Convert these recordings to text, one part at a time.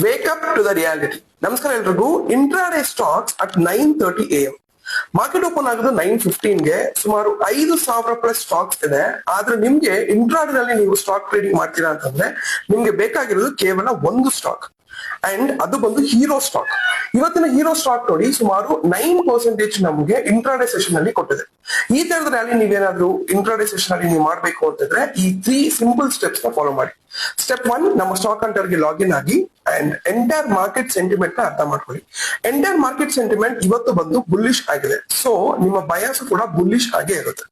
Wake up to the reality. ನಮಸ್ಕಾರ ಎಲ್ರಿಗೂ. Intraday stocks at 9:30 AM. Market open ಆಗೋದು 9:15ಗೆ. ಸುಮಾರು 5,000 ಪ್ಲಸ್ ಸ್ಟಾಕ್ಸ್ ಇದೆ. ಆದ್ರೆ ನಿಮ್ಗೆ ಇಂಟ್ರಾಡೇನಲ್ಲಿ ನೀವು ಸ್ಟಾಕ್ ಟ್ರೇಡಿಂಗ್ ಮಾಡ್ತೀರಾ ಅಂತಂದ್ರೆ ನಿಮ್ಗೆ ಬೇಕಾಗಿರೋದು ಕೇವಲ ಒಂದು ಸ್ಟಾಕ್, ಅಂಡ್ ಅದು ಬಂದು ಹೀರೋ ಸ್ಟಾಕ್. ಇವತ್ತಿನ ಹೀರೋ ಸ್ಟಾಕ್ ನೋಡಿ ಸುಮಾರು 9% ನಮಗೆ ಇಂಟ್ರಾಡೇ ಸೆಷನ್ ಅಲ್ಲಿ ಕೊಟ್ಟಿದೆ. ಈ ತರದ ರ್ಯಾಲಿ ನೀವೇನಾದ್ರೂ ಇಂಟ್ರಾಡೇ ಸೆಷನ್ ಅಲ್ಲಿ ನೀವು ಮಾಡ್ಬೇಕು ಅಂತಂದ್ರೆ ಈ 3 ಸಿಂಪಲ್ ಸ್ಟೆಪ್ಸ್ ನ ಫಾಲೋ ಮಾಡಿ. ಸ್ಟೆಪ್ 1, ನಮ್ಮ ಸ್ಟಾಕ್ ಹಂಟರ್ಗೆ ಲಾಗಿನ್ ಆಗಿ ಅಂಡ್ ಎಂಟೈರ್ ಮಾರ್ಕೆಟ್ ಸೆಂಟಿಮೆಂಟ್ ನ ಅರ್ಥ ಮಾಡ್ಕೊಳ್ಳಿ. ಎಂಟೈರ್ ಮಾರ್ಕೆಟ್ ಸೆಂಟಿಮೆಂಟ್ ಇವತ್ತು ಬಂದು ಬುಲ್ಲಿಶ್ ಆಗಿದೆ, ಸೊ ನಿಮ್ಮ ಬಯಾಸ್ ಕೂಡ ಬುಲ್ಲಿಶ್ ಆಗೇ ಇರುತ್ತೆ.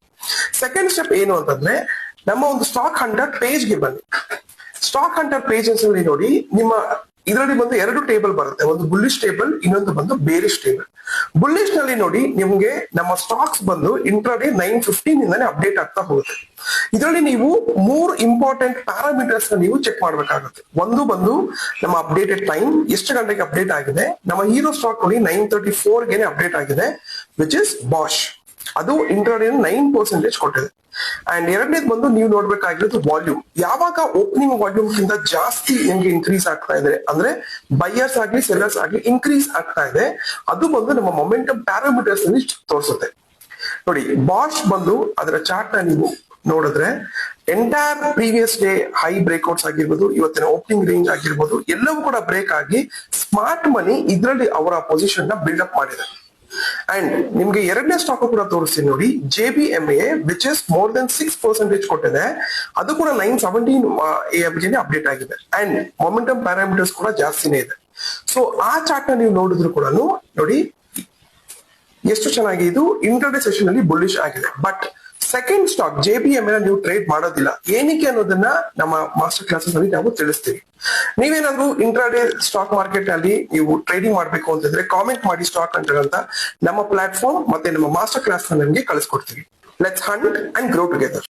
ಸೆಕೆಂಡ್ ಸ್ಟೆಪ್ ಏನು ಅಂತಂದ್ರೆ ನಮ್ಮ ಒಂದು ಸ್ಟಾಕ್ ಹಂಟರ್ ಪೇಜ್ ಗೆ ಬನ್ನಿ. ಸ್ಟಾಕ್ ಹಂಟರ್ ಪೇಜಸ್ ಅಲ್ಲಿ ನೋಡಿ, ನಿಮ್ಮ ಇದರಲ್ಲಿ ಬಂದು 2 ಟೇಬಲ್ ಬರುತ್ತೆ, ಒಂದು ಬುಲ್ಲಿಶ್ ಟೇಬಲ್, ಇನ್ನೊಂದು ಬಂದು ಬೇರಿಶ್ ಟೇಬಲ್. ಬುಲ್ಲಿಶ್ ನಲ್ಲಿ ನೋಡಿ ನಿಮ್ಗೆ ನಮ್ಮ ಸ್ಟಾಕ್ಸ್ ಬಂದು ಇಂಟ್ರಾಡೇ 9:15 ಇಂದಾನೆ ಅಪ್ಡೇಟ್ ಆಗ್ತಾ ಹೋಗುತ್ತೆ. ಇದರಲ್ಲಿ ನೀವು 3 ಇಂಪಾರ್ಟೆಂಟ್ ಪ್ಯಾರಾಮೀಟರ್ಸ್ ನೀವು ಚೆಕ್ ಮಾಡ್ಬೇಕಾಗುತ್ತೆ. ಒಂದು ಬಂದು ನಮ್ಮ ಅಪ್ಡೇಟೆಡ್ ಟೈಮ್, ಎಷ್ಟು ಗಂಟೆಗೆ ಅಪ್ಡೇಟ್ ಆಗಿದೆ. ನಮ್ಮ ಹೀರೋ ಸ್ಟಾಕ್ ನೋಡಿ 9:34ಗೆ ಅಪ್ಡೇಟ್ ಆಗಿದೆ, ವಿಚ್ ಇಸ್ ಬಾಷ್. ಅದು ಇಂಟ್ರಾಡೇ 9% ಕೊಟ್ಟಿದೆ. ಅಂಡ್ ಎರಡನೇದು ಬಂದು ನೀವು ನೋಡ್ಬೇಕಾಗಿರೋದು ವಾಲ್ಯೂಮ್. ಯಾವಾಗ ಓಪನಿಂಗ್ ವಾಲ್ಯೂಮ್ ಗಿಂತ ಜಾಸ್ತಿ ನಿಮ್ಗೆ ಇನ್ಕ್ರೀಸ್ ಆಗ್ತಾ ಇದೆ ಅಂದ್ರೆ ಬೈಯರ್ಸ್ ಆಗ್ಲಿ ಸೆಲ್ಲರ್ಸ್ ಆಗ್ಲಿ ಇನ್ಕ್ರೀಸ್ ಆಗ್ತಾ ಇದೆ, ಅದು ಬಂದು ನಮ್ಮ ಮೊಮೆಂಟಮ್ ಪ್ಯಾರಾಮೀಟರ್ಸ್ ಅಲ್ಲಿ ತೋರಿಸುತ್ತೆ. ನೋಡಿ, ಬಾಷ್ ಬಂದು ಅದರ ಚಾರ್ಟ್ ನ ನೀವು ನೋಡಿದ್ರೆ entire previous day high breakouts ಆಗಿರ್ಬೋದು, ಇವತ್ತಿನ ಓಪನಿಂಗ್ ರೇಂಜ್ ಆಗಿರ್ಬೋದು, ಎಲ್ಲವೂ ಕೂಡ ಬ್ರೇಕ್ ಆಗಿ ಸ್ಮಾರ್ಟ್ ಮನಿ ಇದರಲ್ಲಿ ಅವರ ಪೊಸಿಷನ್ ನ ಬಿಲ್ಡ್ ಅಪ್ ಮಾಡಿದೆ. ಅಂಡ್ ನಿಮ್ಗೆ ಎರಡನೇ ಸ್ಟಾಕ್ ಕೂಡ ತೋರಿಸ್ತೀನಿ ನೋಡಿ, JBMA which is more than 6% ಕೊಟ್ಟಿದೆ. ಅದು ಕೂಡ 9:17 AM ಅಪ್ಡೇಟ್ ಆಗಿದೆ. ಅಂಡ್ ಮೊಮೆಂಟಮ್ ಪ್ಯಾರಾಮೀಟರ್ಸ್ ಕೂಡ ಜಾಸ್ತಿನೇ ಇದೆ. ಸೊ ಆ ಚಾರ್ಟ್ ನ ನೀವು ನೋಡಿದ್ರು ಕೂಡ ನೋಡಿ ಎಷ್ಟು ಚೆನ್ನಾಗಿ ಇದು ಇಂಟ್ರಾಡೇ ಸೆಷನ್ ಅಲ್ಲಿ ಬುಲ್ಲಿಶ್ ಆಗಿದೆ. ಬಟ್ ಸೆಕೆಂಡ್ ಸ್ಟಾಕ್ JBMA ನೀವು ಟ್ರೇಡ್ ಮಾಡೋದಿಲ್ಲ. ಏನಕ್ಕೆ ಅನ್ನೋದನ್ನ ನಮ್ಮ ಮಾಸ್ಟರ್ ಕ್ಲಾಸಸ್ ಅಲ್ಲಿ ನಾವು ತಿಳಿಸ್ತೀವಿ. ನೀವೇನಾದ್ರೂ ಇಂಟ್ರಾಡೇ ಸ್ಟಾಕ್ ಮಾರ್ಕೆಟ್ ಅಲ್ಲಿ ನೀವು ಟ್ರೇಡಿಂಗ್ ಮಾಡ್ಬೇಕು ಅಂತಂದ್ರೆ ಕಾಮೆಂಟ್ ಮಾಡಿ ಸ್ಟಾಕ್ ಹಂಟರ್ ಅಂತ. ನಮ್ಮ ಪ್ಲಾಟ್ಫಾರ್ಮ್ ಮತ್ತೆ ನಮ್ಮ ಮಾಸ್ಟರ್ ಕ್ಲಾಸ್ ನ ನಿಮಗೆ ಕಳಿಸ್ಕೊಡ್ತೀವಿ. Let's Hunt and grow together.